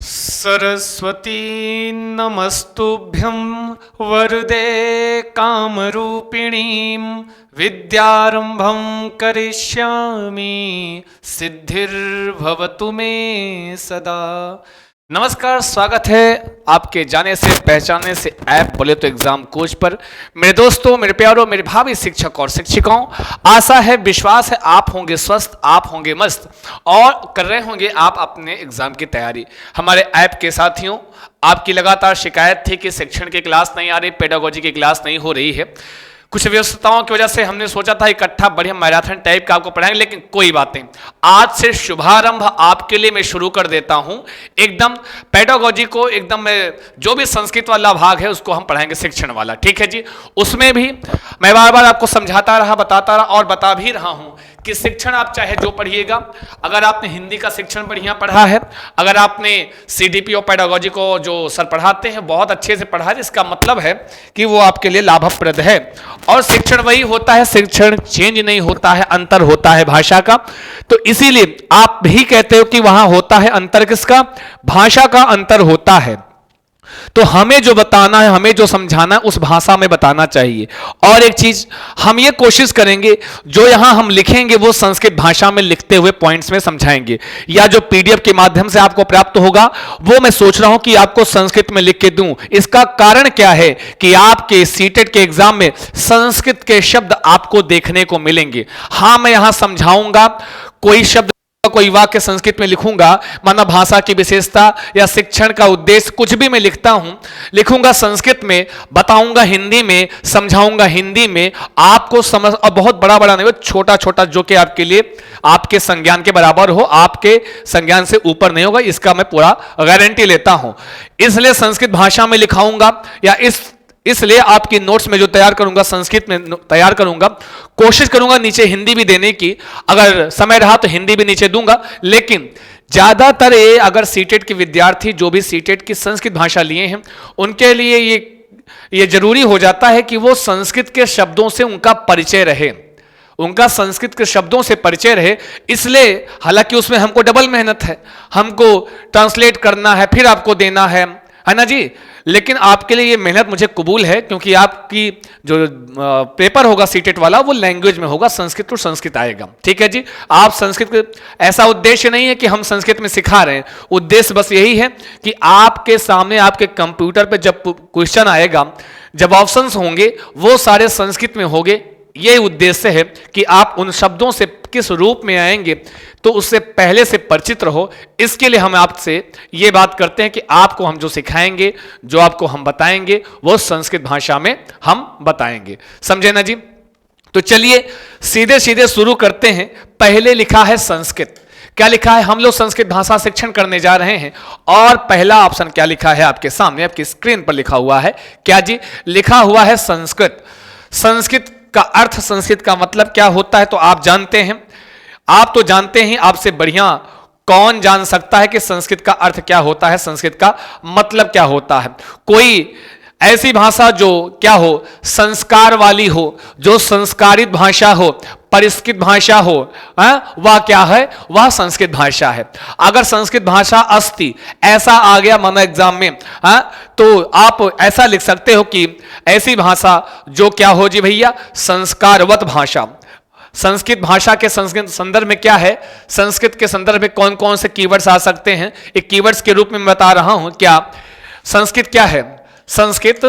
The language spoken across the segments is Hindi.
सरस्वती नमस्तुभ्यं वरदे कामरूपिणीं विद्यारंभं करिष्यामि सिद्धिर्भवतु मे सदा। नमस्कार, स्वागत है आपके जाने से पहचाने से ऐप बोले तो एग्जाम कोच पर। मेरे दोस्तों, मेरे प्यारों, मेरे भावी शिक्षक और शिक्षिकाओं, आशा है, विश्वास है आप होंगे स्वस्थ, आप होंगे मस्त और कर रहे होंगे आप अपने एग्जाम की तैयारी। हमारे ऐप के साथियों, आपकी लगातार शिकायत थी कि शिक्षण की क्लास नहीं आ रही, पेडागोजी की क्लास नहीं हो रही है। कुछ व्यस्तताओं की वजह से हमने सोचा था इकट्ठा बढ़िया मैराथन टाइप का आपको पढ़ाएंगे, लेकिन कोई बात नहीं। आज से शुभारंभ आपके लिए मैं शुरू कर देता हूं। एकदम पेडागोजी को एकदम जो भी संस्कृत वाला भाग है उसको हम पढ़ाएंगे शिक्षण वाला, ठीक है जी। उसमें भी मैं बार बार आपको समझाता रहा, बताता रहा और बता भी रहा हूं कि शिक्षण आप चाहे जो पढ़िएगा, अगर आपने हिंदी का शिक्षण बढ़िया पढ़ा है, अगर आपने सीडीपी और पेडागोजी को जो सर पढ़ाते हैं बहुत अच्छे से पढ़ा है, इसका मतलब है कि वो आपके लिए लाभप्रद है। और शिक्षण वही होता है, शिक्षण चेंज नहीं होता है, अंतर होता है भाषा का। तो इसीलिए आप भी कहते हो कि वहां होता है अंतर, किसका? भाषा का अंतर होता है। तो हमें जो बताना है, हमें जो समझाना है उस भाषा में बताना चाहिए। और एक चीज हम ये कोशिश करेंगे, जो यहां हम लिखेंगे वो संस्कृत भाषा में लिखते हुए पॉइंट्स में समझाएंगे, या जो पीडीएफ के माध्यम से आपको प्राप्त होगा वो मैं सोच रहा हूं कि आपको संस्कृत में लिख के दूं। इसका कारण क्या है कि आपके सीटेट के एग्जाम में संस्कृत के शब्द आपको देखने को मिलेंगे। हां, मैं यहां समझाऊंगा, कोई शब्द कोई वाक्य संस्कृत में लिखूंगा, माना भाषा की विशेषता या शिक्षण का उद्देश्य कुछ भी मैं लिखता हूं, लिखूंगा संस्कृत में, बताऊंगा हिंदी में, समझाऊंगा हिंदी में, आपको समझ। और बहुत बड़ा बड़ा नहीं, छोटा छोटा जो कि आपके लिए आपके संज्ञान के बराबर हो, आपके संज्ञान से ऊपर नहीं होगा, इसका मैं पूरा गारंटी लेता हूं। इसलिए संस्कृत भाषा में लिखाऊंगा, या इसलिए आपकी नोट्स में जो तैयार करूंगा संस्कृत में तैयार करूंगा, कोशिश करूंगा नीचे हिंदी भी देने की, अगर समय रहा तो हिंदी भी नीचे दूंगा। लेकिन ज्यादातर ये अगर सीटेट के विद्यार्थी जो भी सीटेट की संस्कृत भाषा लिए हैं उनके लिए ये जरूरी हो जाता है कि वो संस्कृत के शब्दों से उनका परिचय रहे, उनका संस्कृत के शब्दों से परिचय रहे। इसलिए हालांकि उसमें हमको डबल मेहनत है, हमको ट्रांसलेट करना है, फिर आपको देना है ना जी। लेकिन आपके लिए ये मेहनत मुझे कबूल है, क्योंकि आपकी जो पेपर होगा सीटेट वाला वो लैंग्वेज में होगा, संस्कृत टू संस्कृत आएगा, ठीक है जी। आप संस्कृत, ऐसा उद्देश्य नहीं है कि हम संस्कृत में सिखा रहे हैं, उद्देश्य बस यही है कि आपके सामने आपके कंप्यूटर पे जब क्वेश्चन आएगा, जब ऑप्शंस होंगे वो सारे संस्कृत में होंगे। ये उद्देश्य है कि आप उन शब्दों से किस रूप में आएंगे तो उससे पहले से परिचित रहो। इसके लिए हम आपसे ये बात करते हैं कि आपको हम जो सिखाएंगे, जो आपको हम बताएंगे वो संस्कृत भाषा में हम बताएंगे, समझे ना जी। तो चलिए सीधे सीधे शुरू करते हैं। पहले लिखा है संस्कृत, क्या लिखा है? हम लोग संस्कृत भाषा शिक्षण करने जा रहे हैं और पहला ऑप्शन क्या लिखा है आपके सामने, आपकी स्क्रीन पर लिखा हुआ है, क्या जी? लिखा हुआ है संस्कृत। संस्कृत का अर्थ, संस्कृत का मतलब क्या होता है तो आप जानते हैं, आप तो जानते हैं, आपसे बढ़िया कौन जान सकता है कि संस्कृत का अर्थ क्या होता है, संस्कृत का मतलब क्या होता है। कोई ऐसी भाषा जो क्या हो, संस्कार वाली हो, जो संस्कारित भाषा हो, परिष्कृत भाषा हो, वह क्या है? वह संस्कृत भाषा है। अगर संस्कृत भाषा अस्ति ऐसा आ गया मानो एग्जाम में, तो आप ऐसा लिख सकते हो कि ऐसी भाषा जो क्या हो जी भैया, संस्कारवत भाषा। संस्कृत भाषा के संस्कृत संदर्भ में क्या है, संस्कृत के संदर्भ में कौन कौन से कीवर्ड्स आ सकते हैं, एक कीवर्ड्स के रूप में मैं बता रहा हूं। क्या संस्कृत क्या है? संस्कृत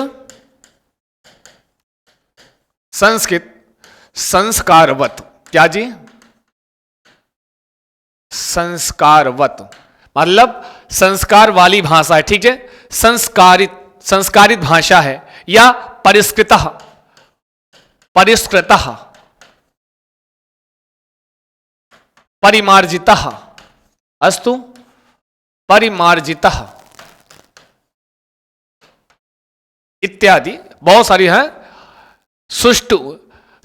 संस्कारवत, क्या जी? संस्कारवत मतलब संस्कार वाली भाषा है, ठीक है। संस्कारित भाषा है, या परिष्कृतः परिमार्जितः अस्तु, परिमार्जितः इत्यादि बहुत सारी है। सुष्ठु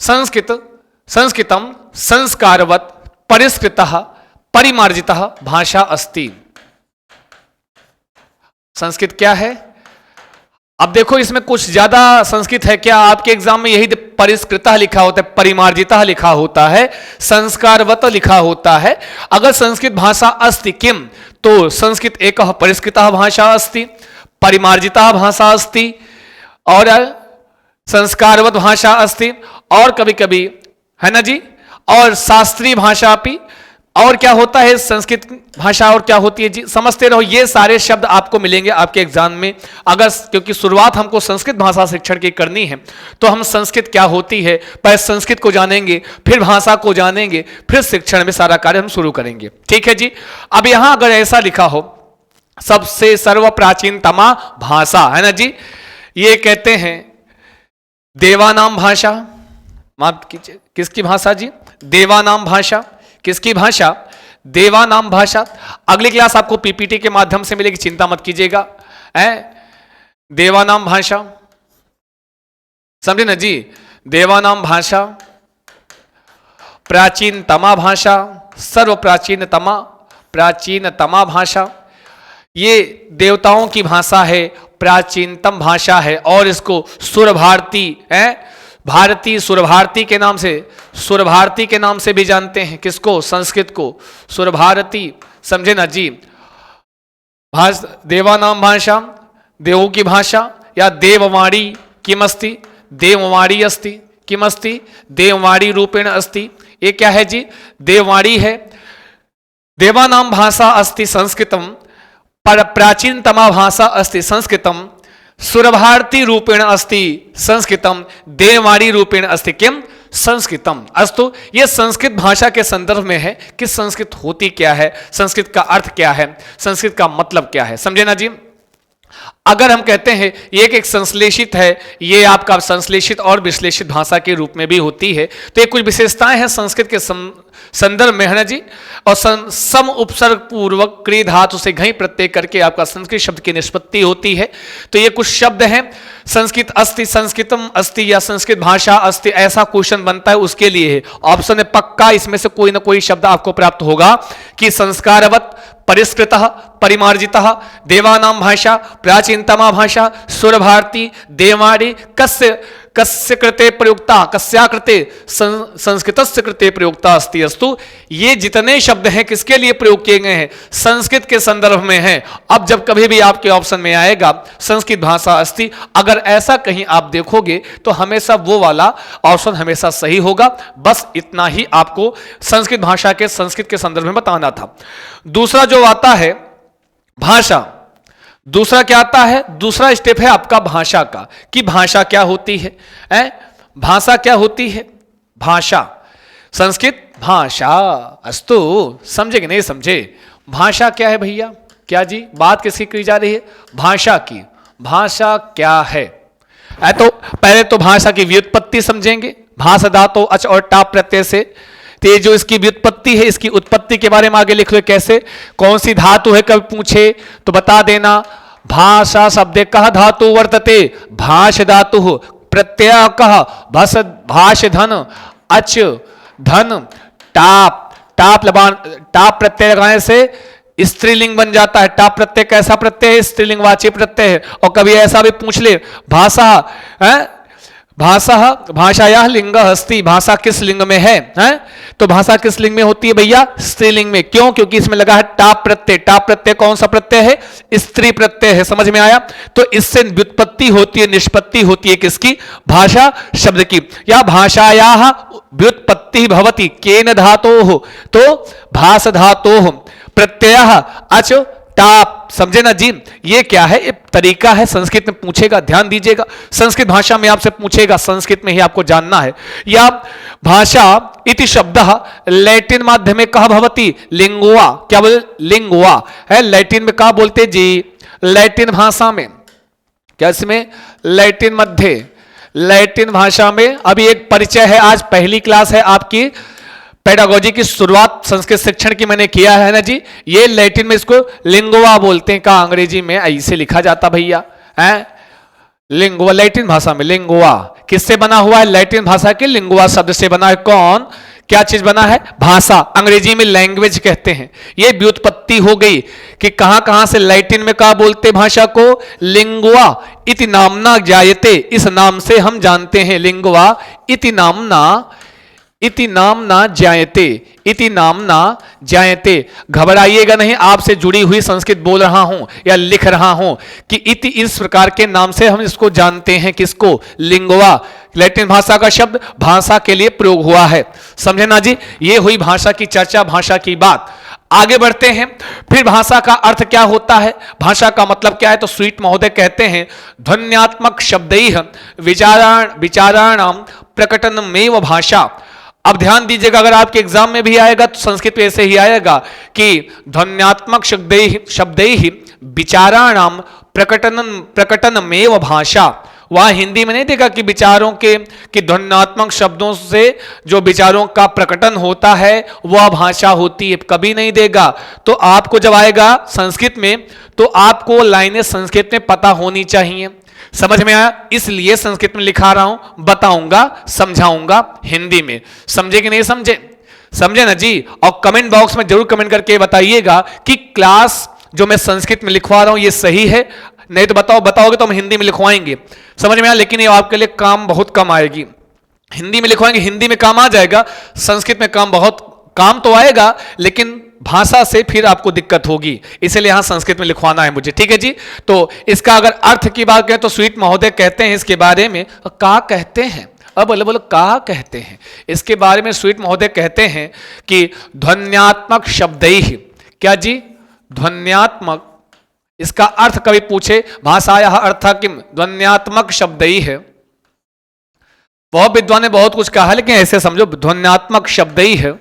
संस्कृतम संस्कारवत परिष्कृतः परिमार्जितः भाषा अस्ति। संस्कृत क्या है? अब देखो इसमें कुछ ज्यादा संस्कृत है क्या? आपके एग्जाम में यही परिष्कृतः लिखा होता है, परिमार्जितः लिखा होता है, संस्कारवत लिखा होता है। अगर संस्कृत भाषा अस्ति किम, तो संस्कृत एक परिष्कृतः भाषा अस्ति, परिमार्जितः भाषा अस्ति और संस्कारवत भाषा अस्ति, और कभी कभी है ना जी, और शास्त्रीय भाषा भी। और क्या होता है संस्कृत भाषा, और क्या होती है जी, समझते रहो। ये सारे शब्द आपको मिलेंगे आपके एग्जाम में। अगर क्योंकि शुरुआत हमको संस्कृत भाषा शिक्षण की करनी है, तो हम संस्कृत क्या होती है पहले संस्कृत को जानेंगे, फिर भाषा को जानेंगे, फिर शिक्षण में सारा कार्य हम शुरू करेंगे। ठीक है जी। अब यहां अगर ऐसा लिखा हो सबसे सर्व प्राचीनतमा भाषा, है ना जी, ये कहते हैं देवानाम भाषा। माफ कीजिए, किसकी भाषा जी? देवानाम भाषा। किसकी भाषा? देवानाम भाषा। अगली क्लास आपको पीपीटी के माध्यम से मिलेगी, चिंता मत कीजिएगा। देवानाम भाषा, समझे ना जी? देवानाम भाषा, प्राचीनतमा भाषा, सर्व प्राचीनतमा, प्राचीनतमा भाषा। ये देवताओं की भाषा है, प्राचीनतम भाषा है, और इसको सुर भारती है, भारती सुर भारती के नाम से, सुर भारती के नाम से भी जानते हैं। किसको? संस्कृत को सुर भारती, समझे ना जी? देवानाम भाषा, देवों की भाषा, या देववाणी किमस्ति, देववाणी अस्ति, किमस्ति, देववाणी रूपेण अस्ति। ये क्या है जी? देववाणी है। देवानाम भाषा अस्ति संस्कृतम, प्राचीनतमा भाषा अस्ति संस्कृतम, सुरभारती रूपेण अस्ति संस्कृतम, देववाणी रूपेण अस्ति किम संस्कृतम। अस्तु, ये संस्कृत भाषा के संदर्भ में है कि संस्कृत होती क्या है, संस्कृत का अर्थ क्या है, संस्कृत का मतलब क्या है, समझे ना जी? अगर हम कहते हैं ये एक संश्लेषित है, ये आपका संश्लेषित और विश्लेषित भाषा के रूप में भी होती है, तो ये कुछ विशेषताएं हैं संस्कृत के संदर्भ में, है ना जी। और सम उपसर्ग पूर्वक क्रिया धातु से घई प्रत्यय करके आपका संस्कृत शब्द की निष्पत्ति होती है। तो ये कुछ शब्द हैं। संस्कृत अस्ति, संस्कृतम अस्ति, या संस्कृत भाषा अस्ति, ऐसा क्वेश्चन बनता है, उसके लिए है ऑप्शन में पक्का इसमें से कोई ना कोई शब्द आपको प्राप्त होगा कि संस्कारवत, परिष्कृतः, परिमार्जितः, देवानाम भाषा, प्राचीनतमा भाषा, सुर भारती, देववाणी, कस्य कृते प्रयुक्ता, कस्या कृते, संस्कृतस्य कृते प्रयुक्ता अस्ति अस्तु। ये जितने शब्द हैं किसके लिए प्रयोग किए गए हैं? संस्कृत के संदर्भ में हैं। अब जब कभी भी आपके ऑप्शन में आएगा संस्कृत भाषा अस्ति, अगर ऐसा कहीं आप देखोगे तो हमेशा वो वाला ऑप्शन हमेशा सही होगा। बस इतना ही आपको संस्कृत भाषा के संस्कृत के संदर्भ में बताना था। दूसरा जो आता है भाषा, दूसरा क्या आता है? दूसरा स्टेप है आपका भाषा का, कि भाषा क्या होती है, भाषा क्या होती है? भाषा, संस्कृत भाषा। अस्तु, समझे कि नहीं समझे? भाषा क्या है भैया? क्या जी, बात किसकी की जा रही है? भाषा की। भाषा क्या है? तो पहले तो भाषा की व्युत्पत्ति समझेंगे, भाषा धातु अच और टाप प्रत्यय से। तो ये जो इसकी व्युत्पत्ति है, इसकी उत्पत्ति के बारे में आगे लिख लो कैसे, कौन सी धातु है, कभी पूछे तो बता देना। भाषा शब्द कह धातु वर्तते, भाष धातु, प्रत्यय कह, भस भाष धन, अच धन, टाप, टाप लबान, टाप प्रत्यय लगाने से स्त्रीलिंग बन जाता है। टाप प्रत्यय कैसा प्रत्यय है? स्त्रीलिंग वाची प्रत्यय है। और कभी ऐसा भी पूछ ले, भाषा है, भाषा, भाषाया लिंग हस्ति, भाषा किस लिंग में है? तो भाषा किस लिंग में होती है भैया? स्त्रीलिंग में। क्यों? क्योंकि इसमें लगा है टाप प्रत्यय। टाप प्रत्यय कौन सा प्रत्यय है? स्त्री प्रत्यय है। समझ में आया? तो इससे व्युत्पत्ति होती है, निष्पत्ति होती है किसकी? भाषा शब्द की। या भाषाया व्युत्पत्ति भवति केन धातोः, तो भाष धातोः, प्रत्यय अच टाप। समझे ना जी? ये क्या है? ये तरीका है, संस्कृत में पूछेगा, ध्यान दीजिएगा। संस्कृत भाषा में आपसे पूछेगा, संस्कृत में ही आपको जानना है। या भाषा इति शब्दः लैटिन माध्यमे कह भवति? लिंगुआ। क्या बोले? लिंगुआ है। लैटिन में कहा बोलते जी? लैटिन भाषा में। क्या इसमें? लैटिन मध्य, लैटिन भाषा में। अभी एक परिचय है, आज पहली क्लास है आपकी, पेडागोजी की शुरुआत संस्कृत शिक्षण की मैंने किया है ना जी। ये लैटिन में इसको लिंगुआ बोलते हैं, का अंग्रेजी में ऐसे लिखा जाता भैया है, लिंगुआ। लैटिन भाषा में लिंगुआ किससे बना हुआ है? लैटिन भाषा के लिंगुआ शब्द से बना है। कौन, क्या चीज बना है? भाषा। अंग्रेजी में लैंग्वेज कहते हैं। ये व्युत्पत्ति उत्पत्ति हो गई कि कहां कहां से लैटिन में कहा बोलते भाषा को, लिंगुआ इति नामना जायते, इस नाम से हम जानते हैं, लिंगुआ इति नामना, इति नामना जायते, इति नामना जायते। घबराइएगा नहीं, आपसे जुड़ी हुई संस्कृत बोल रहा हूं या लिख रहा हूं कि इति इस प्रकार के नाम से हम इसको जानते हैं, किसको, लिंगुआ, लैटिन भाषा का शब्द भाषा के लिए प्रयोग हुआ है। समझे ना जी, ये हुई भाषा की चर्चा, भाषा की बात। आगे बढ़ते हैं, फिर भाषा का अर्थ क्या होता है, भाषा का मतलब क्या है, तो स्वीट महोदय कहते हैं ध्वन्यात्मक शब्दैः विचाराणाम प्रकटनमेव भाषा। अब ध्यान दीजिएगा, अगर आपके एग्जाम में भी आएगा तो संस्कृत में ऐसे ही आएगा कि ध्वन्यात्मक शब्दैः विचाराणाम प्रकटनमेव भाषा। वहां हिंदी में नहीं देगा कि विचारों के, कि ध्वन्यात्मक शब्दों से जो विचारों का प्रकटन होता है वह भाषा होती है, कभी नहीं देगा। तो आपको जब आएगा संस्कृत में तो आपको लाइनें संस्कृत में पता होनी चाहिए। समझ में आया, इसलिए संस्कृत में लिखा रहा हूं, बताऊंगा, समझाऊंगा हिंदी में। समझे कि नहीं समझे, समझे ना जी। और कमेंट बॉक्स में जरूर कमेंट करके बताइएगा कि क्लास जो मैं संस्कृत में लिखवा रहा हूं ये सही है, नहीं तो बताओगे तो हम हिंदी में लिखवाएंगे। समझ में आया, लेकिन ये आपके लिए काम बहुत कम आएगी। हिंदी में लिखवाएंगे, हिंदी में काम आ जाएगा, संस्कृत में काम तो आएगा लेकिन भाषा से फिर आपको दिक्कत होगी, इसलिए यहां संस्कृत में लिखवाना है मुझे, ठीक है जी। तो इसका अगर अर्थ की बात करें तो स्वीट महोदय कहते हैं इसके बारे में, का कहते हैं, अब बोलो का कहते हैं, इसके बारे में स्वीट महोदय कहते हैं कि ध्वन्यात्मक शब्दैः, क्या जी, ध्वन्यात्मक, इसका अर्थ कभी पूछे भाषायाः अर्थः किम, ध्वन्यात्मक शब्दैः। बहुत विद्वान ने बहुत कुछ कहा, लेकिन ऐसे समझो ध्वन्यात्मक शब्दैः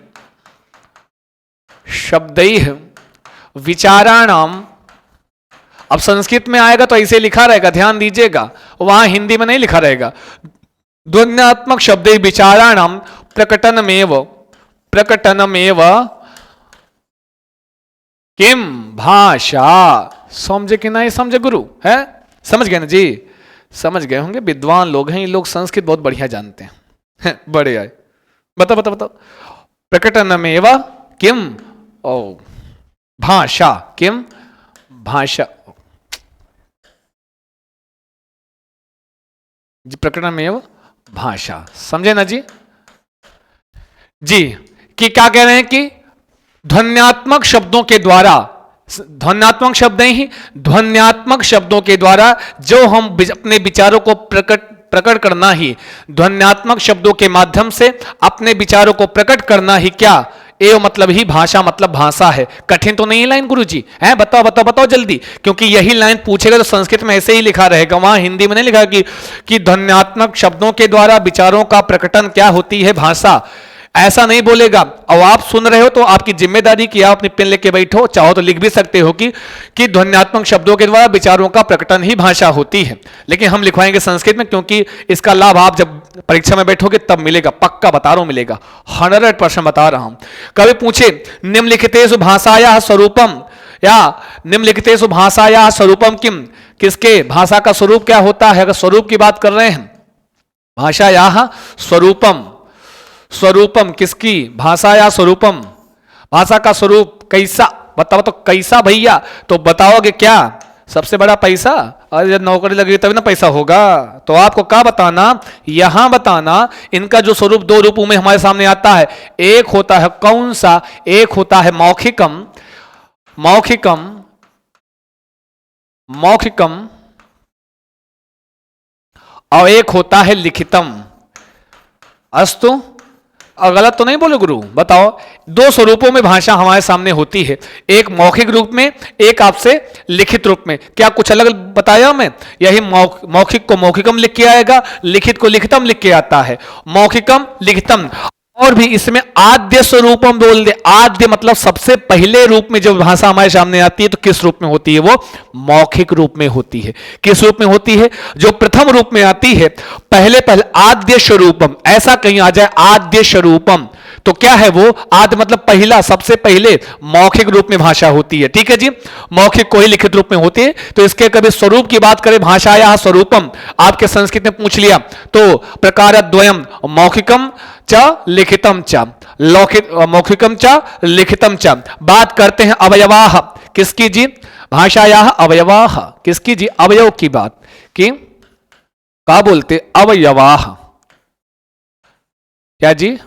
विचाराणाम। अब संस्कृत में आएगा तो ऐसे लिखा रहेगा, ध्यान दीजिएगा, वहां हिंदी में नहीं लिखा रहेगा। ध्वन्यात्मक शब्दैः विचाराणाम प्रकटनमेव किम भाषा। समझे कि नहीं समझे गुरु, है समझ गए ना जी, समझ गए होंगे, विद्वान लोग हैं ये लोग, संस्कृत बहुत बढ़िया जानते हैं, बड़े आए। बताओ प्रकटनमेव किम, ओ भाषा, किम भाषा, प्रकटनमेव भाषा। समझे ना जी, कि क्या कह रहे हैं कि ध्वन्यात्मक शब्दों के द्वारा, ध्वन्यात्मक शब्द ही, ध्वन्यात्मक शब्दों के द्वारा जो हम अपने विचारों को प्रकट करना ही, ध्वन्यात्मक शब्दों के माध्यम से अपने विचारों को प्रकट करना ही क्या, एव मतलब ही भाषा, मतलब भाषा है। कठिन तो नहीं है लाइन गुरुजी, है, बताओ जल्दी, क्योंकि यही लाइन पूछेगा तो संस्कृत में ऐसे ही लिखा रहेगा, वहां हिंदी में नहीं लिखा कि ध्वन्यात्मक शब्दों के द्वारा विचारों का प्रकटन क्या होती है, भाषा, ऐसा नहीं बोलेगा। और आप सुन रहे हो तो आपकी जिम्मेदारी कि आप अपनी पेन लेके बैठो, चाहो तो लिख भी सकते हो कि ध्वन्यात्मक शब्दों के द्वारा विचारों का प्रकटन ही भाषा होती है, लेकिन हम लिखवाएंगे संस्कृत में, क्योंकि इसका लाभ आप जब परीक्षा में बैठोगे तब मिलेगा, पक्का बता रहा हूं, मिलेगा, 100% बता रहा हूं। कभी पूछे निम्नलिखितेषु भाषायाः स्वरूपम, या निम्नलिखितेषु भाषायाः स्वरूपम किम, किसके भाषा का स्वरूप क्या होता है, अगर स्वरूप की बात कर रहे हैं, भाषायाः स्वरूपम किसकी, भाषा या स्वरूपम, भाषा का स्वरूप कैसा, बताओ तो कैसा भैया, तो बताओगे क्या, सबसे बड़ा पैसा, अरे जब नौकरी लगेगी तभी ना पैसा होगा, तो आपको क्या बताना, यहां बताना इनका जो स्वरूप दो रूपों में हमारे सामने आता है, एक होता है कौन सा, एक होता है मौखिकम और एक होता है लिखितम। अस्तु, और गलत तो नहीं बोले गुरु, बताओ, दो स्वरूपों में भाषा हमारे सामने होती है, एक मौखिक रूप में, एक आपसे लिखित रूप में। क्या कुछ अलग बताया मैं, यही मौखिक को मौखिकम लिख के आएगा, लिखित को लिखितम लिख के आता है, मौखिकम लिखितम। और भी इसमें आद्य स्वरूपम बोल दे, आद्य मतलब सबसे पहले रूप में जब भाषा हमारे सामने आती है तो किस रूप में होती है, वो मौखिक रूप में होती है। किस रूप में होती है, जो प्रथम रूप में आती है, पहले आद्य स्वरूपम, ऐसा कहीं आ जाए आद्य स्वरूपम, तो क्या है वो, आद्य मतलब पहला, सबसे पहले मौखिक रूप में भाषा होती है, ठीक है जी, मौखिक को ही लिखित रूप में होती है। तो इसके कभी स्वरूप की बात करें, भाषायाः स्वरूपम, आपके संस्कृत में पूछ लिया तो प्रकारद्वयम, मौखिकम च लिखितम च, मौखिकम च लिखितम च। बात करते हैं अवयवाह किसकी जी, भाषायाः अवयवाह किसकी जी, अवयव की बात की क्या बोलते, अवयवाह, क्या जी,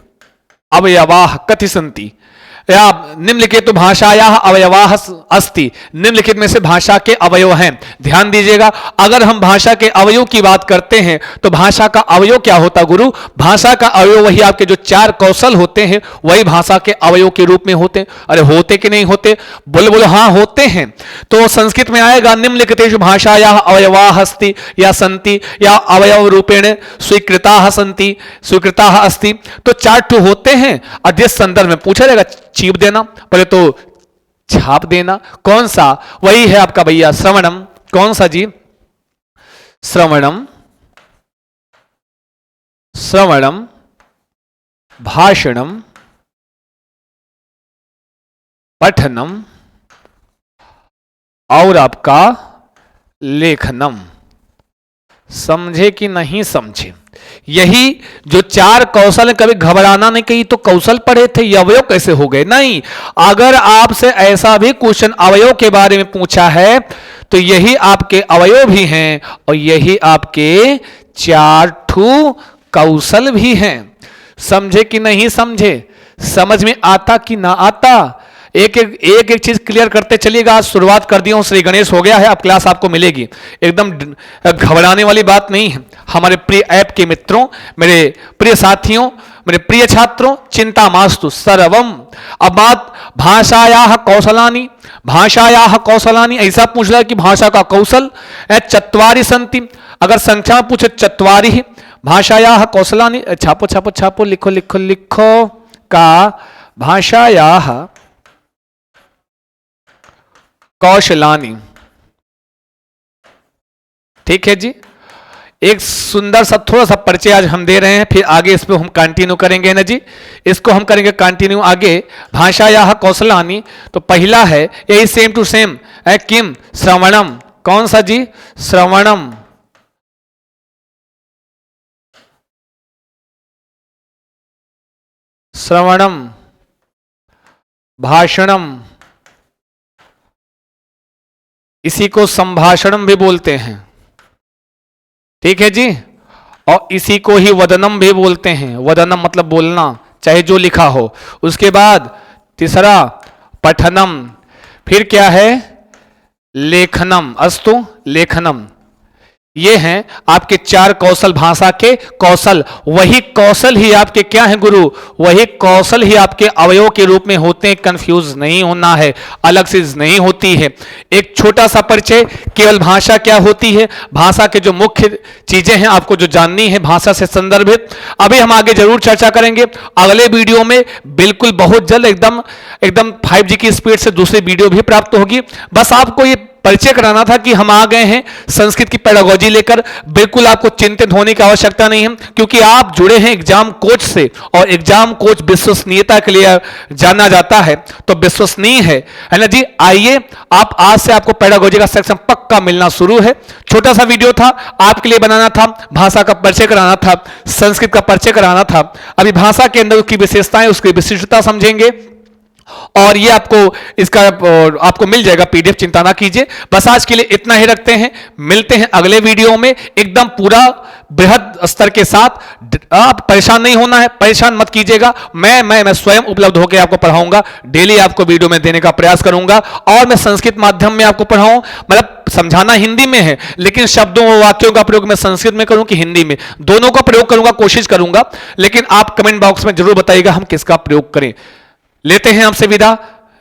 अवयवाह कथि सन्ति, या निम्नलिखित तो भाषायाः अवयवाः अस्ति, निम्नलिखित में से भाषा के अवयव हैं। ध्यान दीजिएगा, अगर हम भाषा के अवयव की बात करते हैं तो भाषा का अवयव क्या होता गुरु, भाषा का अवयव वही आपके जो 4 कौशल होते हैं वही भाषा के अवयव के रूप में होते हैं। अरे होते कि नहीं होते, बोलो बोलो हाँ होते हैं। तो संस्कृत में आएगा निम्नलिखितेषु भाषायाः अवयवाः अस्ति या सन्ति, या अवयव रूपेण स्वीकृताः सन्ति, स्वीकृताः अस्ति। तो 4 होते हैं और जिस संदर्भ में पूछा जाएगा चीप देना, पहले तो छाप देना, कौन सा, वही है आपका भैया श्रवणम, कौन सा जी, श्रवणम, श्रवणम, भाषणम, पठनम और आपका लेखनम। समझे कि नहीं समझे, यही जो 4 कौशल है, कभी घबराना नहीं, कहीं तो कौशल पढ़े थे ये अवयव कैसे हो गए, नहीं। अगर आपसे ऐसा भी क्वेश्चन अवयव के बारे में पूछा है तो यही आपके अवयव भी हैं और यही आपके 4 कौशल भी हैं। समझे कि नहीं समझे, समझ में आता कि ना आता, एक एक चीज क्लियर करते चलिएगा। आज शुरुआत कर दिया हूं, श्री गणेश हो गया है, अब क्लास आपको मिलेगी, एकदम घबराने वाली बात नहीं है। हमारे प्रिय ऐप के मित्रों, मेरे प्रिय साथियों, मेरे प्रिय छात्रों, चिंता मास्तु सर्वम। अब बात भाषायाः कौशलानि, भाषायाः कौशलानि ऐसा पूछ रहा है कि भाषा का कौशल 4 सन्ति, अगर संख्या पूछे 4 भाषायाः कौशलानि, छापो छापो छापो, लिखो लिखो लिखो, का भाषायाः कौशलानि। ठीक है जी, एक सुंदर सा थोड़ा सा परिचय आज हम दे रहे हैं, फिर आगे इस पे हम कंटिन्यू करेंगे ना जी, इसको हम करेंगे कंटिन्यू आगे। भाषायाः कौशलानि, तो पहला है यही सेम टू सेम है, किम, श्रवणम, कौन सा जी, श्रवणम, श्रवणम, भाषणम, इसी को संभाषणम भी बोलते हैं। ठीक है जी, और इसी को ही वदनम भी बोलते हैं, वदनम मतलब बोलना, चाहे जो लिखा हो। उसके बाद तीसरा पठनम, फिर क्या है, लेखनम, अस्तु लेखनम। ये हैं आपके 4 कौशल, भाषा के कौशल। वही कौशल ही आपके क्या है गुरु, वही कौशल ही आपके अवयव के रूप में होते हैं। कंफ्यूज नहीं होना है, अलग चीज नहीं होती है। एक छोटा सा परिचय, केवल भाषा क्या होती है, भाषा के जो मुख्य चीजें हैं आपको जो जाननी है भाषा से संदर्भित, अभी हम आगे जरूर चर्चा करेंगे। अगले वीडियो में बिल्कुल बहुत जल्द एकदम 5G की स्पीड से दूसरी वीडियो भी प्राप्त होगी। बस आपको ये परिचय कराना था कि हम आ गए हैं संस्कृत की पेडागोजी लेकर। बिल्कुल आपको चिंतित होने की आवश्यकता नहीं है, क्योंकि आप जुड़े हैं एग्जाम कोच से, और एग्जाम कोच विश्वसनीयता के लिए जाना जाता है, तो विश्वसनीय है ना जी। आइए, आप आज से आपको पेडागोजी का सेक्शन पक्का मिलना शुरू है। छोटा सा वीडियो था, आपके लिए बनाना था, भाषा का परिचय कराना था, संस्कृत का परिचय कराना था। अभी भाषा के अंदर उसकी विशेषताएं, उसकी विशिष्टता समझेंगे, और ये आपको मिल जाएगा पीडीएफ, चिंता ना कीजिए। बस आज के लिए इतना ही रखते हैं, मिलते हैं अगले वीडियो में एकदम पूरा बृहद स्तर के साथ। आप परेशान नहीं होना है, परेशान मत कीजिएगा, मैं स्वयं उपलब्ध होकर आपको पढ़ाऊंगा, डेली आपको वीडियो में देने का प्रयास करूंगा। और मैं संस्कृत माध्यम में आपको पढ़ाऊं, मतलब समझाना हिंदी में है, लेकिन शब्दों और वाक्यों का प्रयोग मैं संस्कृत में करूं कि हिंदी में, दोनों का प्रयोग करूंगा, कोशिश करूंगा। लेकिन आप कमेंट बॉक्स में जरूर बताइएगा हम किसका प्रयोग करें। लेते हैं आपसे विदा,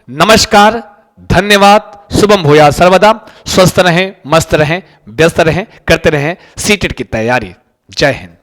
नमस्कार, धन्यवाद, शुभम भूयात् सर्वदा। स्वस्थ रहें, मस्त रहें, व्यस्त रहें, करते रहें सीटेट की तैयारी। जय हिंद।